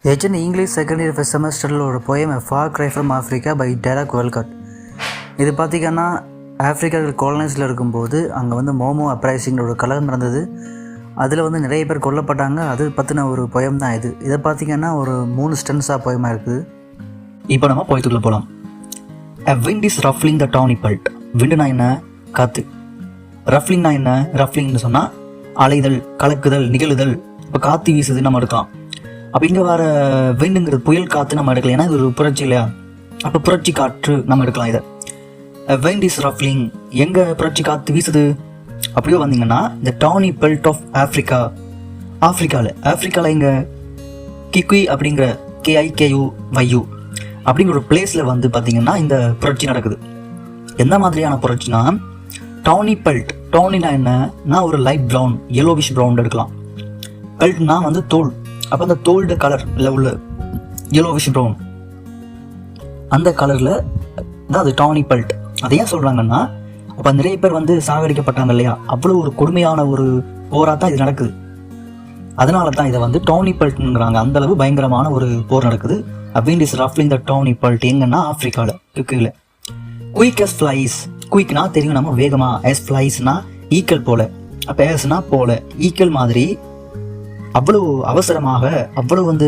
HN English second year first செமஸ்டரில் ஒரு poem Far Cry from Africa by Derek Walcott. இது பார்த்திங்கன்னா ஆஃப்ரிக்காவில் காலனைஸில் இருக்கும்போது அங்கே வந்து மோமோ அப்ரைசிங்கிற ஒரு கலகம் நடந்தது. அதில் வந்து நிறைய பேர் கொல்லப்பட்டாங்க. அது பற்றின ஒரு போயம் தான் இது. இதை பார்த்திங்கன்னா ஒரு 3 ஸ்டென்ஸாக போயமாக இருக்குது. இப்போ நம்ம போயத்துக்குள்ளே போகலாம். A wind is ruffling the tawny pelt. விண்டுனா என்ன? காற்று. ரஃப்லிங்னா என்ன? ரஃப்லிங்னு சொன்னால் அலைதல், கலக்குதல், நிகழுதல். இப்போ காற்று வீசுது நம்ம எடுக்கலாம். அப்போ இங்கே வர விண்டுங்கிறது புயல் காற்று நம்ம எடுக்கலாம். ஏன்னா இது ஒரு புரட்சி இல்லையா? அப்போ புரட்சி காற்று நம்ம எடுக்கலாம். இதை wind is ruffling. எங்கே புரட்சி காற்று வீசுது? அப்படியே வந்தீங்கன்னா இந்த டானி பெல்ட் ஆஃப் ஆஃப்ரிக்கா, ஆஃப்ரிக்காவில் இங்கே கிக்வி அப்படிங்கிற KIKUYU அப்படிங்கிற ஒரு பிளேஸில் வந்து பார்த்தீங்கன்னா இந்த புரட்சி நடக்குது. எந்த மாதிரியான புரட்சினா, டானி பெல்ட். டானினா என்னன்னா ஒரு லைட் ப்ரௌன், yellowish ப்ரௌன் எடுக்கலாம். பெல்ட்னா வந்து தோல். அப்போ அந்த தோல்டு கலரில் உள்ள yellowish ப்ரௌன், அந்த கலரில் தான் அது டானி பெல்ட். அதை ஏன் சொல்கிறாங்கன்னா, அப்போ நிறைய பேர் வந்து சாகடிக்கப்பட்டாங்க இல்லையா? அவ்வளோ ஒரு கொடுமையான ஒரு போராக தான் இது நடக்குது. அதனால தான் இதை வந்து டானி பெல்ட்ங்கிறாங்க. அந்தளவு பயங்கரமான ஒரு போர் நடக்குது. wind is ruffling the tawny pelt. எங்கன்னா ஆஃப்ரிக்காவில் கீழே. Quick as flies. குயிக்னா தெரியும் நம்ம வேகமா. as fliesனா ஈக்கள் போல. அப்போ ஏஸ்னா போல, ஈக்கள் மாதிரி அவ்வளோ அவசரமாக, அவ்வளோ வந்து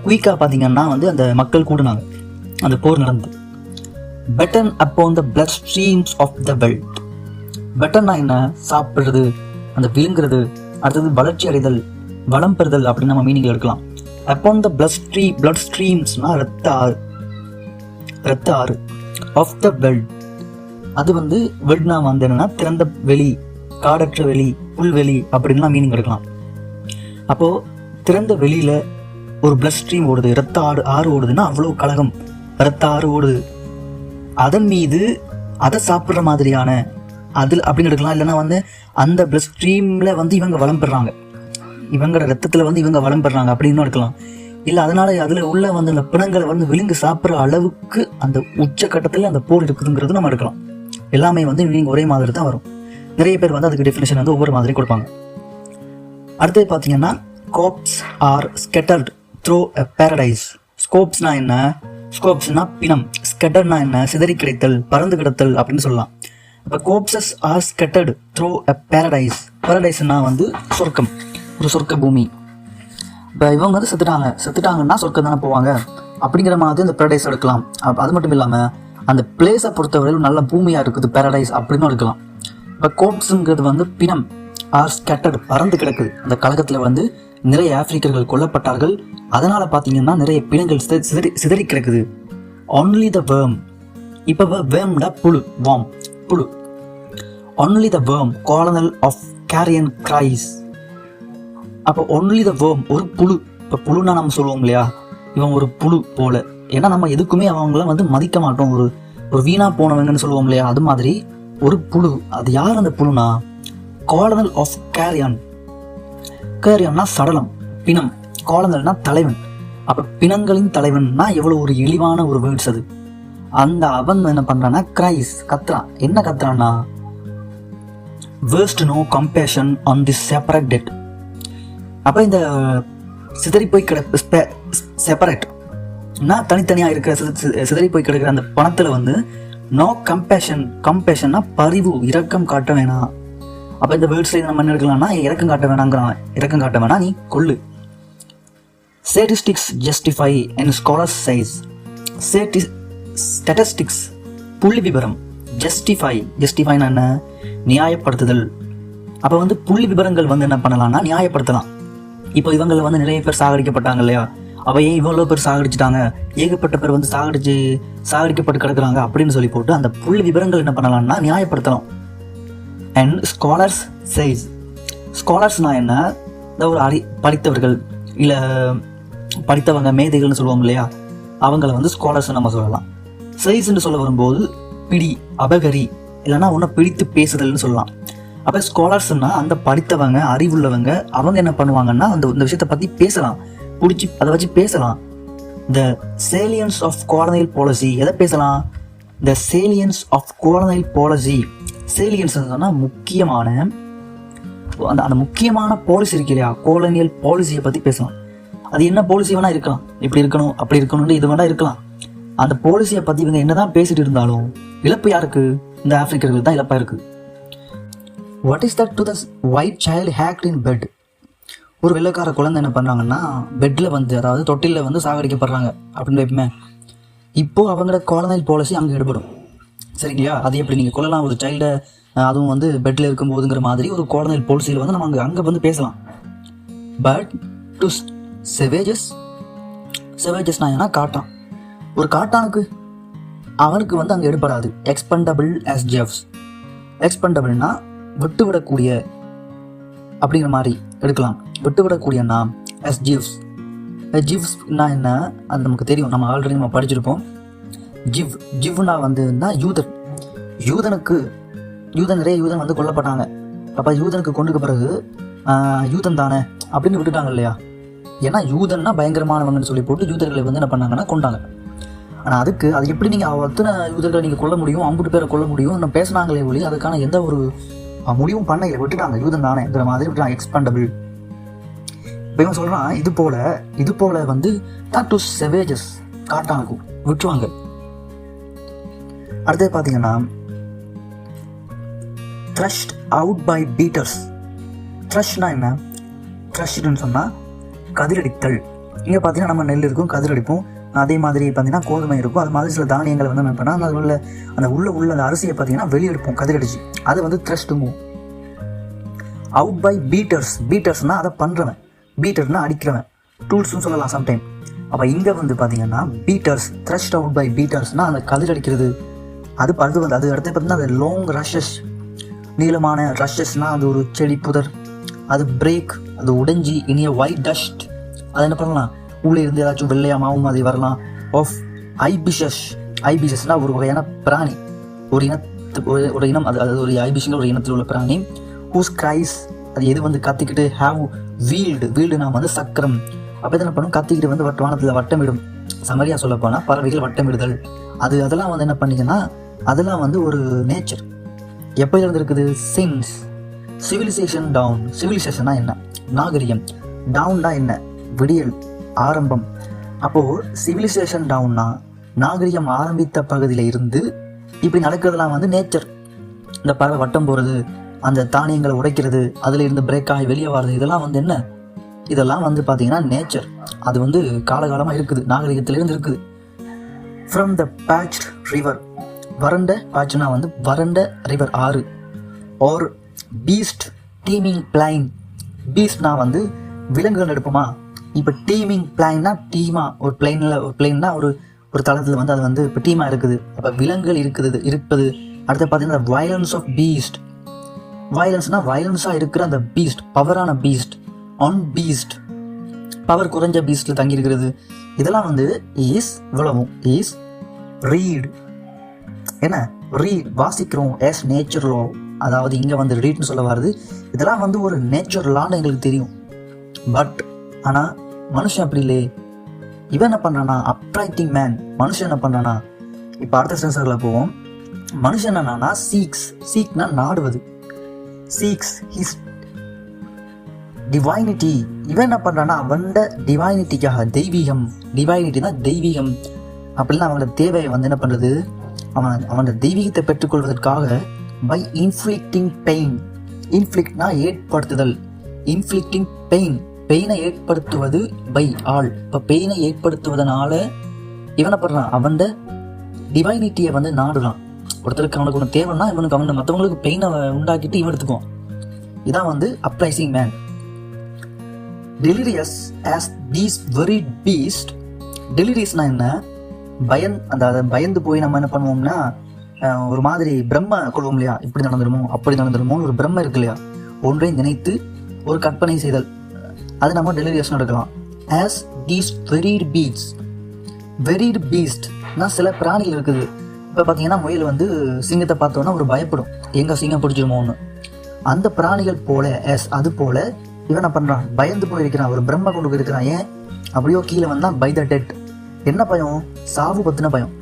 குயிக்காக பார்த்தீங்கன்னா வந்து அந்த மக்கள் கூடுனாங்க. அந்த போர் நடந்து. பெட்டன் upon the blood streams of the belt. பெட்டன்னா என்ன? சாப்பிட்றது, அந்த விழுங்குறது. அடுத்தது வளர்ச்சி அடைதல், வளம் பெறுதல் அப்படின்னு நம்ம மீனிங் எடுக்கலாம். upon the blood streamsனா ரத்த ஆறு of the belt. அது வந்து வெட்னா வந்து என்னன்னா திறந்த வெளி, காடற்ற வெளி, புல்வெளி அப்படின்லாம் மீனிங் எடுக்கலாம். அப்போ திறந்த வெளியில ஒரு பிளட் ஸ்ட்ரீம் ஓடுது, ரத்த ஆறு ஓடுதுன்னா அவ்வளோ கலகம், ரத்த ஆறு ஓடுது. அதன் மீது அதை சாப்பிட்ற மாதிரியான அதில் அப்படின்னு எடுக்கலாம். இல்லைன்னா வந்து அந்த பிளட் ஸ்ட்ரீம்ல வந்து இவங்க வளம் பெறாங்க, இவங்களோட ரத்தத்தில் வந்து இவங்க வளம் பெறாங்க அப்படின்னு எடுக்கலாம். இல்லை அதனால அதில் உள்ள வந்து அந்த பிணங்களை வந்து விழுங்கு சாப்பிட்ற அளவுக்கு அந்த உச்சக்கட்டத்தில் அந்த போர் இருக்குதுங்கிறது நம்ம எடுக்கலாம். எல்லாமே வந்து இவங்க ஒரே மாதிரி தான் வரும். நிறைய பேர் வந்து அதுக்கு டெஃபினேஷன் வந்து ஒவ்வொரு மாதிரி கொடுப்பாங்க. அடுத்தது பார்த்தீங்கன்னா, corpses are scattered through a paradise. ஸ்கோப்ஸ்னா என்ன? ஸ்கோப்ஸ்னா பிணம். ஸ்கெட்டர்னா என்ன? சிதறி கிடைத்தல், பறந்து கிடத்தல் அப்படின்னு சொல்லலாம். இப்போ corpses are scattered through a paradise. paradise-னா வந்து சொர்க்கம், ஒரு சொர்க்க பூமி. இப்போ இவங்க வந்து செத்துட்டாங்கன்னா சொர்க்கம் தானே போவாங்க அப்படிங்கிற மாதிரி இந்த பேரடைஸ் எடுக்கலாம். அது மட்டும் இல்லாமல் அந்த பிளேஸை பொறுத்தவரையில் நல்ல பூமியாக இருக்குது பேரடைஸ் அப்படின்னு எடுக்கலாம். இப்போ கோப்ஸுங்கிறது வந்து பிணம். ஆர் ஸ்கேட்டர்டு, பறந்து கிடக்குது. அந்த கழகத்தில் வந்து நிறைய ஆப்பிரிக்கர்கள் கொல்லப்பட்டார்கள். அதனால பார்த்தீங்கன்னா நிறைய பிணங்கள் சிதறி கிடக்குது. Only the worm. இப்போ வேர்ம்னா புழு, வார்ம் புழு. Only the worm colonel of carrion cries. அப்போ ஒன்லி த வேர்ம் ஒரு புழு. இப்போ புழுனா நம்ம சொல்லுவோம் இல்லையா, இவன் ஒரு புழு போல. ஏன்னா நம்ம எதுக்குமே அவங்கள வந்து மதிக்க மாட்டோம், ஒரு வீணா போனவங்கன்னு சொல்லுவோம் இல்லையா, அது மாதிரி ஒரு புழு. அது யார் அந்த புழுனா? Colonel of carrion. கேரியன்னா சடலம், பிணம். காலனல்னா தலைவன். அப்ப பிணங்களின் தலைவன்னா எவ்வளவு ஒரு இழிவான ஒரு வேர்ட்ஸ் அது. அந்த அவன் என்ன பண்றான்னா கிரைஸ், கத்துறான். என்ன கத்துறான்னா, waste no compassion on the separate dead. அப்ப இந்த சிதறி போய் செப்பரேட்னா தனித்தனியா இருக்கிற சிதறி போய் கிடக்கிற அந்த பணத்துல வந்து நோ கம்பேஷன். கம்பேஷன்னா பரிவு, இரக்கம் காட்ட வேணாம். அப்போ இந்த வேர்ட்ஸில் நம்ம என்ன எடுக்கலாம்னா, இரக்கம் காட்ட வேணாங்கிறான். இரக்கம் காட்ட வேணா, நீ கொள்ளு. Statistics justify and scholars size. Statistics புள்ளி விவரம். ஜஸ்டிஃபைனா என்ன? நியாயப்படுத்துதல். அப்போ வந்து புள்ளி விவரங்கள் வந்து என்ன பண்ணலாம்னா நியாயப்படுத்தலாம். இப்போ இவங்களை வந்து நிறைய பேர் சாகடிக்கப்பட்டாங்க இல்லையா, அவ ஏன் இவ்வளோ பேர் சாகடிச்சிட்டாங்க, ஏகப்பட்ட பேர் வந்து சாகடிக்கப்பட்டு கிடக்குறாங்க அப்படின்னு சொல்லி போட்டு அந்த புள்ளி விவரங்கள் என்ன பண்ணலாம்னா நியாயப்படுத்தலாம். And scholars seize. ஸ்காலர்ஸ்னா என்ன? ஒரு படித்தவர்கள், இல்லை படித்தவங்க, மேதைகள்னு சொல்லுவோம் இல்லையா, அவங்கள வந்து ஸ்காலர்ஸ் நம்ம சொல்லலாம். சைஸ்ன்னு சொல்ல வரும்போது பிடி, அபகரி, இல்லைன்னா ஒன்றை பிடித்து பேசுதல்னு சொல்லலாம். அப்போ ஸ்காலர்ஸ்னா அந்த படித்தவங்க, அறிவுள்ளவங்க, அவங்க என்ன பண்ணுவாங்கன்னா இந்த விஷயத்தை பற்றி பேசலாம், அதை வச்சு பேசலாம். த சேலியன்ஸ் ஆஃப் கோலனைல் பாலிசி. எதை பேசலாம்? த சேலியன்ஸ் ஆஃப் கோலனைல் பாலிசி. சேலியன்ஸ் சொன்னால் முக்கியமான அந்த முக்கியமான பாலிசி இருக்கு இல்லையா, கோலனியல் பாலிசியை பற்றி பேசலாம். அது என்ன பாலிசி வேணா இருக்கலாம், இப்படி இருக்கணும் அப்படி இருக்கணும்னு இது வேணா இருக்கலாம். அந்த பாலிசியை பற்றி இவங்க என்னதான் பேசிட்டு இருந்தாலும் இழப்பு யாருக்கு? இந்த ஆப்பிரிக்கர்கள் தான் இழப்பாக இருக்குது. What is that to the white child hacked in bed? ஒரு வெள்ளைக்கார குழந்தை என்ன பண்ணுறாங்கன்னா பெட்டில் வந்து, அதாவது தொட்டிலில் வந்து சாகடிக்கப்படுறாங்க அப்படின்னு வைப்போமே. இப்போது அவங்களோட காலனைல் பாலிசி அங்கே ஈடுபடும். சரிங்களா? அது எப்படி நீங்கள் கொள்ளலாம் ஒரு சைல்டை, அதுவும் வந்து பெட்டில் இருக்கும்போதுங்கிற மாதிரி ஒரு காலனைல் பாலிசியில் வந்து நம்ம அங்கே வந்து பேசலாம். பட் டு செவேஜஸ்னா ஏன்னா காட்டான், ஒரு காட்டானுக்கு அவனுக்கு வந்து அங்கே எடுபடாது. Expendable as ஜெவ்ஸ். எக்ஸ்பெண்டபிள்னா விட்டுவிடக்கூடிய அப்படிங்கிற மாதிரி எடுக்கலாம். விட்டுவிடக்கூடிய நாம் as ஜிவ்ஸ். ஜிவ்ஸ்னா என்ன அது நமக்கு தெரியும், நம்ம ஆல்ரெடி நம்ம படிச்சிருப்போம். ஜிவ்னா வந்து யூதன் நிறைய யூதன் வந்து கொல்லப்பட்டாங்க. அப்போ யூதனுக்கு கொண்டுக்கு பிறகு யூதன் தானே அப்படின்னு விட்டுட்டாங்க இல்லையா? ஏன்னா யூதன்னா பயங்கரமானவங்கன்னு சொல்லி போட்டு யூதர்களை வந்து என்ன பண்ணாங்கன்னா கொண்டாங்க. ஆனால் அது எப்படி நீங்கள் அத்தனை யூதர்களை நீங்கள் கொல்ல முடியும், 50 பேரை கொல்ல முடியும் நம்ம பேசினாங்களே ஒளி அதுக்கான எந்த ஒரு முடிவும் பண்ண விட்டுட்டாங்க. யூதன் தானேங்கிற மாதிரி விட்டுட்டாங்க. எக்ஸ்பெண்டபிள். இப்போ இவன் சொல்கிறான் இது போல வந்து டு செவேஜஸ் காட்டானுக்கும் விட்டுருவாங்க. அடுத்தது பார்த்தீங்கன்னா த்ரஷ்ட் அவுட் பை பீட்டர்ஸ். த்ரஷ்னா என்ன? த்ரஷ்டுன்னு சொன்னால் கதிரடித்தல். இங்கே பார்த்தீங்கன்னா நம்ம நெல் இருக்கும், கதிரடிப்போம். அதே மாதிரி பார்த்தீங்கன்னா கோதுமை இருக்கும். அது மாதிரி சில தானியங்களை வந்து என்ன பண்ணால் அதில் உள்ள அந்த அரிசியை பார்த்தீங்கன்னா வெளியெடுப்போம் கதிரடிச்சு. அது வந்து த்ரஷ்டுங்கும். Out by beaters. பீட்டர்ஸ்னால் அதை பண்ணுறவன், பீட்டர்னா அடிக்கிறவன், டூல்ஸ்னு சொல்லலாம் சம்டைம். அப்போ இங்கே வந்து பார்த்தீங்கன்னா பீட்டர்ஸ், த்ரஷ்ட் அவுட் பை பீட்டர்ஸ்னால் அந்த கதிரடிக்கிறது. அது வந்து அது அடுத்து பார்த்தீங்கன்னா அது லாங் ரஷஸ், நீளமான ரஷஸ்னால் அது ஒரு செடி புதர். அது பிரேக், அது உடைஞ்சி இனிய ஒயிட் டஸ்ட். அது என்ன பண்ணலாம், உள்ளே இருந்து ஏதாச்சும் வெள்ளையா மாவு மாதிரி வரலாம். ஆஃப் ஐபிஷஸ்னால் ஒரு வகையான பிராணி, ஒரு இனம். அது ஒரு ஐபிஷங்கிற ஒரு இனத்தில் உள்ள பிராணி. ஹூஸ் கிரைஸ், அது எது வந்து கத்திக்கிட்டு ஹேவ் வீல்டு நாம் வந்து சக்கரம். அப்போ என்ன பண்ணும், கத்திக்கிட்டு வந்து வானத்தில் வட்டமிடும். சமரியா சொல்ல போனால் பறவைகள் வட்டமிடுதல். அதெல்லாம் வந்து என்ன பண்ணிங்கன்னா அதெல்லாம் வந்து ஒரு நேச்சர். எப்போ இருந்திருக்குது? Since civilisation down. சிவிலைசேஷனா என்ன? நாகரிகம். டவுன்னா என்ன? விடியல், ஆரம்பம். அப்போது சிவிலைசேஷன் டவுன்னா நாகரிகம் ஆரம்பித்த பகுதியில் இருந்து இப்படி நடக்கிறதுலாம் வந்து நேச்சர். இந்த பறவை வட்டம் போகிறது, அந்த தானியங்களை உடைக்கிறது, அதில் இருந்து பிரேக் ஆகி வெளியே வர்றது, இதெல்லாம் வந்து என்ன? இதெல்லாம் வந்து பார்த்தீங்கன்னா நேச்சர். அது வந்து காலகாலமாக இருக்குது, நாகரிகத்திலிருந்து இருக்குது. From the parched river. வறண்ட பேட்ச்னா வந்து வறண்ட ரிவர், ஆறு. Or beast teeming plain. பீஸ்ட்னா வந்து விலங்குகள் எடுப்போமா? இப்போ டீமிங் பிளைன்னா டீமா, ஒரு பிளைன்னா ஒரு தளத்தில் வந்து அது வந்து இப்போ டீமாக இருக்குது. அப்போ விலங்குகள் இருப்பது. அடுத்து பார்த்தீங்கன்னா வயலன்ஸ் ஆஃப் பீஸ்ட். வயலன்ஸ்னா வயலன்ஸாக இருக்கிற அந்த பீஸ்ட், பவரான பீஸ்ட். ஆன் பீஸ்ட், பவர் குறைஞ்ச பீஸ்டில் தங்கியிருக்கிறது. இதெல்லாம் வந்து இவ்வளவும் ரீட். என்ன ரீட்? வாசிக்கிறோம். எஸ் நேச்சர் லா. அதாவது இங்கே வந்து ரீட்னு சொல்ல வருது. இதெல்லாம் வந்து ஒரு நேச்சர் லான்னு எங்களுக்கு தெரியும். பட் ஆனால் மனுஷன் அப்படி இல்லையே. இவன் என்ன பண்ணுறானா? அப்ரைட்டிங் மேன். மனுஷன் என்ன பண்ணுறானா? இப்போ அடுத்த சென்சரில் போவோம். மனுஷன் என்னன்னா சீக்னா நாடுவது. Seeks his divinity. இவன் என்ன பண்ணுறான்னா அவனோட டிவைனிட்டிக்காக, தெய்வீகம். டிவைனிட்டினா தெய்வீகம். அப்படிலாம் அவனோட தேவையை வந்து என்ன பண்ணுறது, அவனோட தெய்வீகத்தை பெற்றுக்கொள்வதற்காக பை இன்ஃப்ளிக்டிங் பெயின். இன்ஃப்ளிக்ட்னா ஏற்படுத்துதல். இன்ஃப்ளிக்டிங் பெயினை ஏற்படுத்துவது பை ஆல். இப்போ பெயினை ஏற்படுத்துவதனால இவனை பண்ணுறான், அவன் டிவைனிட்டியை வந்து நாடுறான். ஒருத்தருக்கு அவனுக்கு ஒன்று தேவைன்னா இவனுக்கு அவன் மற்றவங்களுக்கு பெயினை உண்டாக்கிட்டு இவன் எடுத்துக்குவான். இதான் வந்து uprising man. Delirious as these very beast. டெலிரியஸ்னா என்ன? பயந்து போய் நம்ம என்ன பண்ணுவோம்னா ஒரு மாதிரி பிரம்ம கொள்வோம் இல்லையா? இப்படி நடந்துருமோ அப்படி நடந்துருமோன்னு ஒரு பிரம்ம இருக்கு இல்லையா? ஒன்றை நினைத்து ஒரு கற்பனை செய்தல், அது நம்ம டெலிரியஸ் நடக்கலாம். ஆஸ் தீஸ் வெரீட் பீஸ்ட்னா சில பிராணிகள் இருக்குது. இப்போ பார்த்தீங்கன்னா முயல் வந்து சிங்கத்தை பார்த்தோன்னா ஒரு பயப்படும், எங்கே சிங்கம் பிடிச்சிருமோன்னு. அந்த பிராணிகள் போல அது போல இவன் என்ன பண்ணுறான்? பயந்து போயிருக்கிறான், ஒரு பிரம்ம கொண்டு போயிருக்கிறான். ஏன்? அப்படியோ கீழே வந்தான் பை த டெட். என்ன பயம்? சாவு பற்றின பயம்.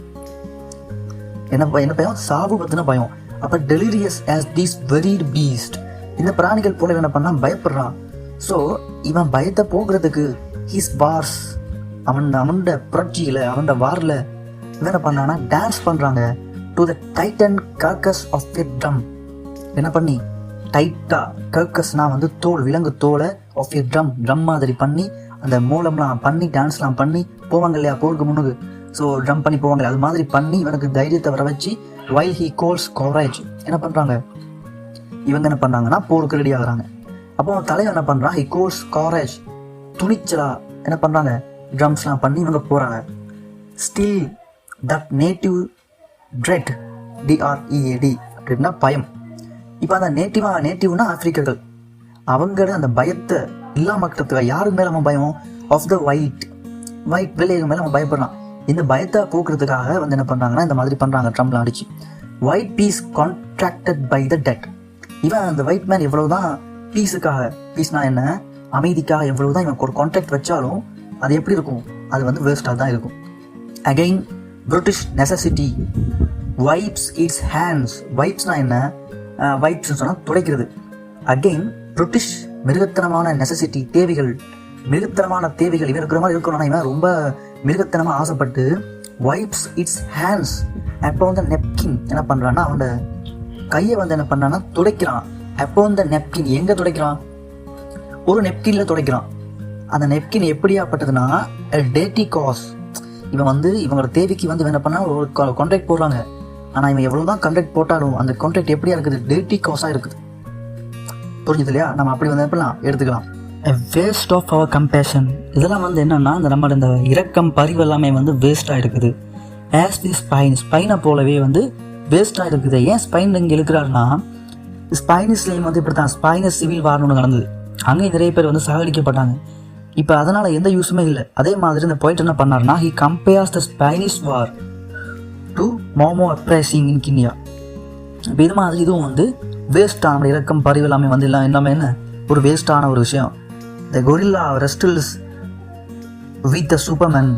என்ன பயம்? சாவு பற்றின பயம். அப்போ டெலிரியஸ் ஆஸ் தீஸ் வெரீட் பீஸ்ட். இந்த பிராணிகள் போல என்ன பண்ணால் பயப்படுறான். ஸோ இவன் பயத்தை போக்குறதுக்கு ஹிஸ் வார்ஸ், அவனோட புரட்சியில் அவனோட வாரில் என்ன பண்ணான்னா டான்ஸ் பண்ணுறாங்க to the tighten carcass of a drum. என்ன பண்ணி டைட்டாக, கர்கஸ்னால் வந்து தோல், விலங்கு தோலை, ஆஃப் எ ட்ரம் மாதிரி பண்ணி அந்த மூலம்லாம் பண்ணி டான்ஸ்லாம் பண்ணி போவாங்க இல்லையா போருக்கு முன்னுக்கு. ஸோ ட்ரம் பண்ணி போவாங்க, அது மாதிரி பண்ணி இவனுக்கு தைரியத்தை வர வச்சு வைல் ஹீ கோல்ஸ் கோரேஜ் என்ன பண்ணுறாங்க, இவங்க என்ன பண்ணுறாங்கன்னா போருக்கு ரெடி ஆகுறாங்க. அப்போ தலைவர் என்ன பண்ணுறான், ஹி கோல்ஸ் கோரேஜ், துணிச்சலா என்ன பண்ணுறாங்க, ட்ரம்ஸ்லாம் பண்ணி இவங்க போகிறாங்க. Still that native thread, DREAD அப்படின்னா பயம். இப்போ அந்த நேட்டிவ்னா ஆப்பிரிக்கர்கள், அவங்களோட அந்த பயத்தை இல்லாமக்கிறதுக்காக யாருக்கு மேலே அவன் பயம், ஆஃப் த ஒயிட் வெள்ளையர்கள் மேலே அவன் பயப்படுறான். இந்த பயத்தை போக்குறதுக்காக வந்து என்ன பண்ணுறாங்கன்னா இந்த மாதிரி பண்ணுறாங்க ட்ரம்ப்லாம் அடிச்சு. White piece contracted by the dead. இவன் அந்த ஒயிட் மேன் எவ்வளவுதான் பீஸுக்காக, பீஸ்னா என்ன, அமைதிக்காக எவ்வளவுதான் இவன் ஒரு கான்ட்ராக்ட் வச்சாலும் அது எப்படி இருக்கும், அது வந்து வேஸ்டாக தான் இருக்கும். Again British necessity wipes its hands. வைப்ஸ்னா என்ன, வைப்ஸ் சொன்னால் துடைக்கிறது. அகெயின் பிரிட்டிஷ் மிருகத்தனமான நெசசிட்டி, தேவைகள், மிருகத்தனமான தேவைகள், இவன் இருக்கிற மாதிரி இருக்கணும்னா இவன் ரொம்ப மிருகத்தனமாக ஆசைப்பட்டு வைப்ஸ் இட்ஸ் ஹேண்ட்ஸ். அப்போ வந்து நெப்கின் என்ன பண்ணுறான்னா அவனோட கையை வந்து என்ன பண்ணுறான்னா துடைக்கிறான். அப்போ வந்து நெப்கின் எங்கே துடைக்கிறான், ஒரு நெப்கின்ல துடைக்கிறான். அந்த நெப்கின் எப்படியாப்பட்டதுன்னா டேட்டி காஸ். இவன் வந்து இவங்களோட தேவைக்கு வந்து என்ன பண்ணா ஒரு கான்ட்ராக்ட் போடுறாங்க. ஆனால் இவன் எவ்வளோதான் கான்ட்ராக்ட் போட்டாலும் அந்த கான்ட்ராக்ட் எப்படியா இருக்குது, டேட்டி காஸாக இருக்குது. புரிஞ்சுது இல்லையா, நம்ம அப்படி வந்து எப்படிலாம் எடுத்துக்கலாம். வேஸ்ட் ஆஃப் அவர் கம்பேஷன், இதெல்லாம் வந்து என்னன்னா நம்மளோட இந்த இரக்கம் பரிவு எல்லாமே வந்து வேஸ்டாக இருக்குது. ஆஸ் தி ஸ்பைனை போலவே வந்து வேஸ்டாக இருக்குது. ஏன் ஸ்பைன் இங்கே இருக்கிறாருன்னா, ஸ்பைனிஸ்லேயும் வந்து இப்படி தான் ஸ்பைனஸ் சிவில் வார்னு ஒன்று நடந்தது. அங்கே நிறைய பேர் வந்து சாகடிக்கப்பட்டாங்க. இப்போ அதனால் எந்த யூஸுமே இல்லை. அதே மாதிரி இந்த போயிட்டு என்ன பண்ணார்னா, he compares the Spanish war to Mau Mau uprising in Kenya. இப்போ இது மாதிரி இதுவும் வந்து வேஸ்டான இரக்கம் பரிவு எல்லாமே வந்து எல்லாமே என்ன ஒரு வேஸ்டான ஒரு விஷயம். த கொரில்லா ரெஸ்டில்ஸ் வித் த சூப்பர்மேன்.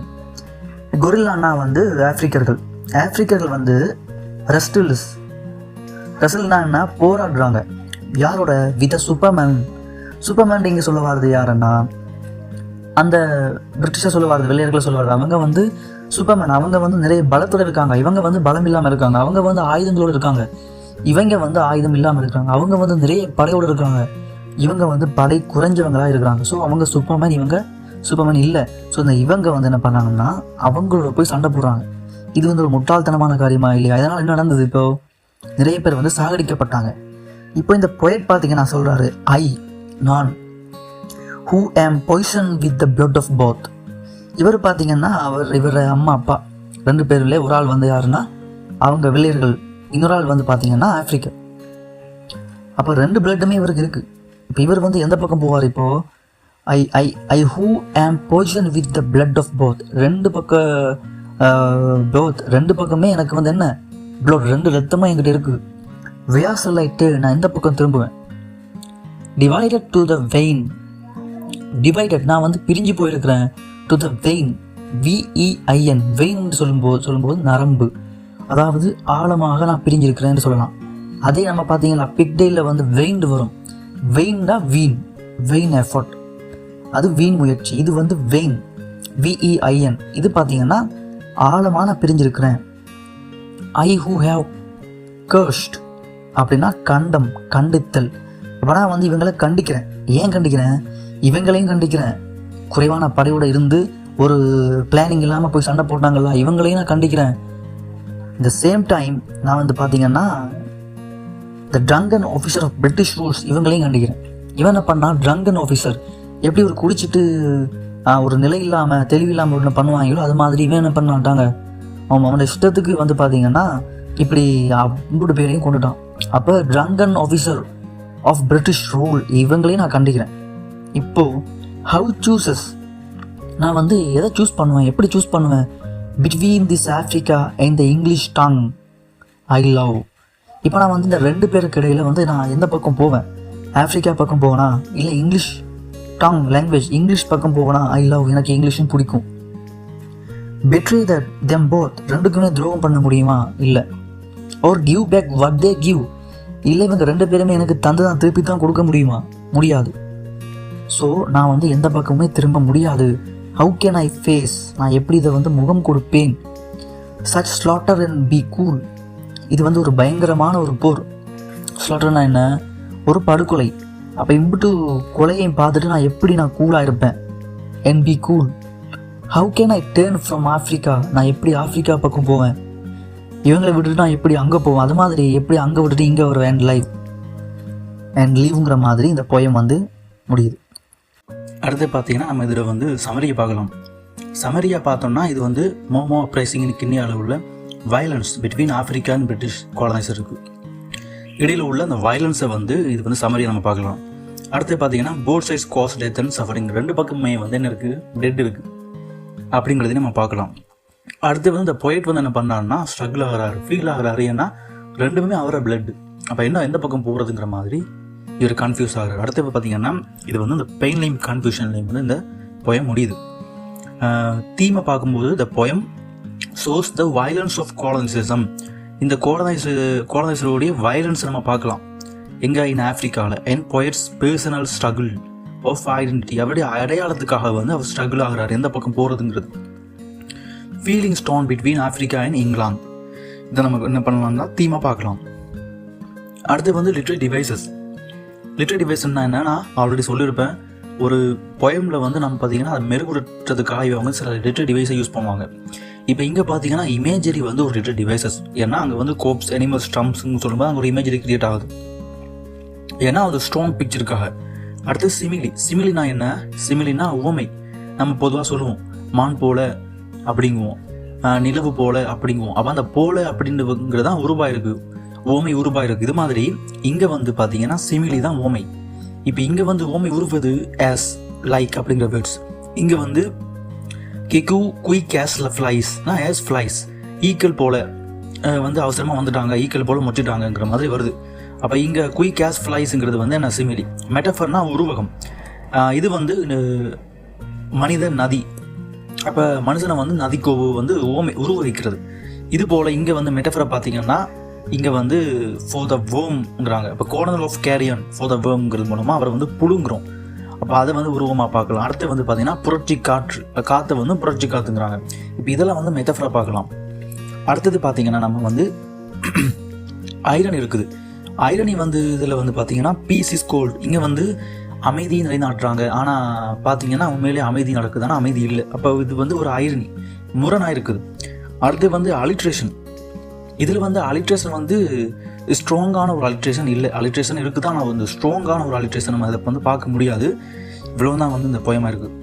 கொரில்லானா வந்து ஆப்பிரிக்கர்கள் வந்து ரெஸ்டில்னா என்ன போராடுறாங்க யாரோட, வித் த சூப்பர்மேன் இங்கே சொல்ல வர்றது யாருன்னா அந்த பிரிட்டிஷை சொல்ல வர்றது, வெள்ளையர்களை சொல்ல வர்றது. அவங்க வந்து சூப்பர்மேன், அவங்க வந்து நிறைய பலத்தோடு இருக்காங்க, இவங்க வந்து பலம் இல்லாமல் இருக்காங்க. அவங்க வந்து ஆயுதங்களோடு இருக்காங்க, இவங்க வந்து ஆயுதம் இல்லாமல் இருக்காங்க. அவங்க வந்து நிறைய படையோடு இருக்காங்க, இவங்க வந்து படை குறைஞ்சவங்களாக இருக்கிறாங்க. ஸோ அவங்க சூப்பர்மேன், இவங்க சூப்பர்மேன் இல்லை. ஸோ இந்த இவங்க வந்து என்ன பண்ணாங்கன்னா அவங்களோட போய் சண்டை போடுறாங்க. இது வந்து ஒரு முட்டாள்தனமான காரியமா இல்லையா? இதனால் என்ன நடந்தது, இப்போது நிறைய பேர் வந்து சாகடிக்கப்பட்டாங்க. இப்போ இந்த பொயட் பார்த்தீங்கன்னா சொல்கிறாரு, நான் who am poisoned with the blood of both. இவர் பார்த்தீங்கன்னா இவர் அம்மா அப்பா ரெண்டு பேர்ல ஒரு ஆள் வந்து யாருன்னா அவங்க வெள்ளையர்கள், இன்னொரு ஆள் வந்து பார்த்தீங்கன்னா ஆப்பிரிக்கா. அப்போ ரெண்டு பிளட்டுமே இவருக்கு இருக்குது. இப்போ இவர் வந்து எந்த பக்கம் போவார், இப்போது ஐ who am poisoned with the blood of both. ரெண்டு பக்கமே எனக்கு வந்து என்ன blood, ரெண்டு ரத்தமாக என்கிட்ட இருக்குது. வியாசலைட்டு நான் இந்த பக்கம் திரும்புவேன். Divided to the vein, divided நான் வந்து பிரிஞ்சு போயிருக்கிறேன். To the vein, VEIN, vein சொல்லும்போது நரம்பு, அதாவது ஆழமாக நான் பிரிஞ்சிருக்கிறேன்னு சொல்லலாம். அதே நம்ம பார்த்தீங்கன்னா பிக்டெயிலில் வந்து வெயின்டு வரும். வெயின்னா வெயின் எஃபர்ட், அது வீண் முயற்சி. இது வந்து வெயின், VEIN. இது பார்த்தீங்கன்னா ஆழமான பிரிஞ்சிருக்கிறேன். ஐ who have cursed அப்படின்னா கண்டித்தல். இப்போ நான் வந்து இவங்களை கண்டிக்கிறேன். ஏன் கண்டிக்கிறேன், இவங்களையும் கண்டிக்கிறேன். குறைவான படையோடு இருந்து ஒரு பிளானிங் இல்லாமல் போய் சண்டை போட்டாங்களா, இவங்களையும் நான் கண்டிக்கிறேன். இந்த சேம் டைம் நான் வந்து பார்த்தீங்கன்னா the drunken officer of British rules, இவங்களையும் கண்டிக்கிறேன். இவன் என்ன பண்ணான், ட்ரங்கன் ஆஃபீஸர் எப்படி ஒரு குடிச்சிட்டு ஒரு நிலை இல்லாமல் தெளிவில்லாமல் ஒன்று பண்ணுவாங்களோ அது மாதிரி இவன் என்ன பண்ணாட்டாங்க, அவனோட இஷ்டத்துக்கு வந்து பார்த்தீங்கன்னா இப்படி 3 பேரையும் கொண்டுட்டான். அப்போ drunken officer of British rule, இவங்களையும் நான் கண்டிக்கிறேன். இப்போது ஹவு சூசஸ், நான் வந்து எதை சூஸ் பண்ணுவேன், எப்படி சூஸ் பண்ணுவேன், between this Africa and the English tongue I love. இப்போ நான் வந்து இந்த 2 பேருக்கு இடையில் வந்து நான் எந்த பக்கம் போவேன், ஆஃப்ரிக்கா பக்கம் போவேனா இல்லை இங்கிலீஷ் டங் லாங்குவேஜ் இங்கிலீஷ் பக்கம் போவேனா, ஐ லவ், எனக்கு இங்கிலீஷும் பிடிக்கும். பெட்ரே தட் தெம் போத், ரெண்டுக்குமே துரோகம் பண்ண முடியுமா, இல்லை. ஒரு give back what they give, இல்லை இவங்க 2 பேருமே எனக்கு தந்து தான் திருப்பி தான் கொடுக்க முடியுமா, முடியாது. ஸோ நான் வந்து எந்த பக்கமுமே திரும்ப முடியாது. ஹவு கேன் ஐ ஃபேஸ், நான் எப்படி இதை வந்து முகம் கொடுப்பேன். Such slaughter and be cool, இது வந்து ஒரு பயங்கரமான ஒரு போர். ஸ்லாட்டர்னா என்ன, ஒரு படுகொலை. அப்போ இம்பிட்டு கொலையையும் பார்த்துட்டு நான் எப்படி நான் கூலாக இருப்பேன். And be cool. How can I turn from Africa, நான் எப்படி ஆஃப்ரிக்கா பக்கம் போவேன். இவங்களை விட்டுட்டு நான் எப்படி அங்கே போவேன், அது மாதிரி எப்படி அங்கே விட்டுட்டு இங்கே வருவேன். அண்ட் லைஃப் அண்ட் லீவுங்கிற மாதிரி இந்த போயம் வந்து முடியுது. அடுத்து பார்த்தீங்கன்னா நம்ம இதில் வந்து சமரியை பார்க்கலாம். சமரியா பார்த்தோம்னா இது வந்து மோமோ அப்ரைசிங் கிண்ணிய அளவுள்ள violence between Africa and British coloniser இருக்குது. இடையில் உள்ள அந்த வயலன்ஸை வந்து இது வந்து சமரியை நம்ம பார்க்கலாம். அடுத்து பார்த்தீங்கன்னா both sides cause death and suffering, ரெண்டு பக்கமே வந்து என்ன இருக்குது, டெட் இருக்குது அப்படிங்கிறதையும் நம்ம பார்க்கலாம். அடுத்து வந்து இந்த பொயட் வந்து என்ன பண்ணாருன்னா ஸ்ட்ரகிள் ஆகிறாரு, ஃபீல் ஆகிறாரு. ஏன்னா ரெண்டுமே அவரை பிளட். அப்போ என்ன எந்த பக்கம் போகிறதுங்கிற மாதிரி இவர் கன்ஃபியூஸ் ஆகிறார். அடுத்து பார்த்தீங்கன்னா இது வந்து இந்த பெயின்லையும் கன்ஃபியூஷன்லையும் வந்து இந்த பொயம் முடியுது. தீமை பார்க்கும்போது the poem shows the violence of colonialism. இந்த காலனைசருடைய வயலன்ஸ் நம்ம பார்க்கலாம் எங்கே, இன் ஆஃப்ரிக்காவில். And poets personal struggle of identity, அவருடைய அடையாளத்துக்காக வந்து அவர் ஸ்ட்ரகிள் ஆகிறார் எந்த பக்கம் போகிறதுங்கிறது. Feeling stand between Africa and England, இதை நம்ம என்ன பண்ணலாம்னா தீமாக பார்க்கலாம். அடுத்து வந்து லிட்ரரி டிவைசஸ். லிட்ரரி டிவைஸ்னா என்னன்னா ஆல்ரெடி சொல்லியிருப்பேன், ஒரு பொயமில் வந்து நம்ம பார்த்தீங்கன்னா அதை மெருகுறதுக்காக இவங்க சில லிட்ரரி டிவைஸை யூஸ் பண்ணுவாங்க. இப்போ இங்கே பார்த்தீங்கன்னா இமேஜரி வந்து ஒரு லிட்ரரி டிவைசஸ். ஏன்னா அங்கே வந்து கோப்ஸ், அனிமல்ஸ், ஸ்டம்ப்ஸ்ன்னு சொல்லும்போது அங்கே ஒரு இமேஜரி கிரியேட் ஆகுது, ஏன்னா அது ஸ்ட்ராங் பிக்சருக்காக. அடுத்து சிமிலி. சிமிலினா என்ன, சிமிலினா உவமை. நம்ம பொதுவாக சொல்லுவோம் மான் போல அப்படிங்குவோம், நிலவு போல அப்படிங்குவோம். அப்போ அந்த போல அப்படிங்கிறது தான் உருவாயிருக்கு, ஓமை உருவாயிருக்கு. இது மாதிரி இங்கே வந்து பார்த்தீங்கன்னா சிமிலி தான் ஓமை. இப்போ இங்கே வந்து ஓமை உருவது ஆஸ், லைக் அப்படிங்கிற வேர்ட்ஸ். இங்கே வந்து கிகு குயிக் ஆஸ் ஃப்ளைஸ்னா ஆஸ் ஃப்ளைஸ், ஈக்கள் போல வந்து அவசரமாக வந்துட்டாங்க, ஈக்கள் போல முச்சிட்டாங்கங்கிற மாதிரி வருது. அப்போ இங்கே குயிக் ஆஸ் ஃப்ளைஸுங்கிறது வந்து என்ன, சிமிலி. மெட்டஃபர்னா உருவகம். இது வந்து மனித நதி. அப்போ மனுஷனை வந்து நதிக்கோவு வந்து ஓமை உருவகிக்கிறது. இது போல் இங்கே வந்து மெட்டஃபரை பார்த்தீங்கன்னா இங்கே வந்து ஃபார் த வேர்ம்ங்கிறாங்க. இப்போ colonel of carrion for the வேர்ம்ங்கிறது மூலமாக அவரை வந்து புழுங்குறோம். அப்போ அதை வந்து உருவமாக பார்க்கலாம். அடுத்து வந்து பார்த்தீங்கன்னா புரட்சி காற்று, காற்றை வந்து புரட்சி காற்றுங்கிறாங்க. இப்போ இதெல்லாம் வந்து மெட்டஃபரை பார்க்கலாம். அடுத்தது பார்த்தீங்கன்னா நம்ம வந்து ஐரன் இருக்குது. ஐரணி வந்து இதில் வந்து பார்த்தீங்கன்னா பீஸ் இஸ் கோல்டு. இங்கே வந்து அமைதி நிலைநாட்டுறாங்க, ஆனால் பார்த்தீங்கன்னா உண்மையிலே அமைதி நடக்குது, ஆனால் அமைதி இல்லை. அப்போ இது வந்து ஒரு ஐரணி, முரணாக இருக்குது. அடுத்து வந்து அலிட்ரேஷன். இதில் வந்து அலிட்ரேஷன் வந்து ஸ்ட்ராங்கான ஒரு அலிட்ரேஷன் இல்லை. அலிட்ரேஷன் இருக்குது தான், ஆனால் வந்து ஸ்ட்ராங்கான ஒரு அலிட்ரேஷன் நம்ம அதை வந்து பார்க்க முடியாது. இவ்வளோ தான் வந்து இந்த போயமாக இருக்குது.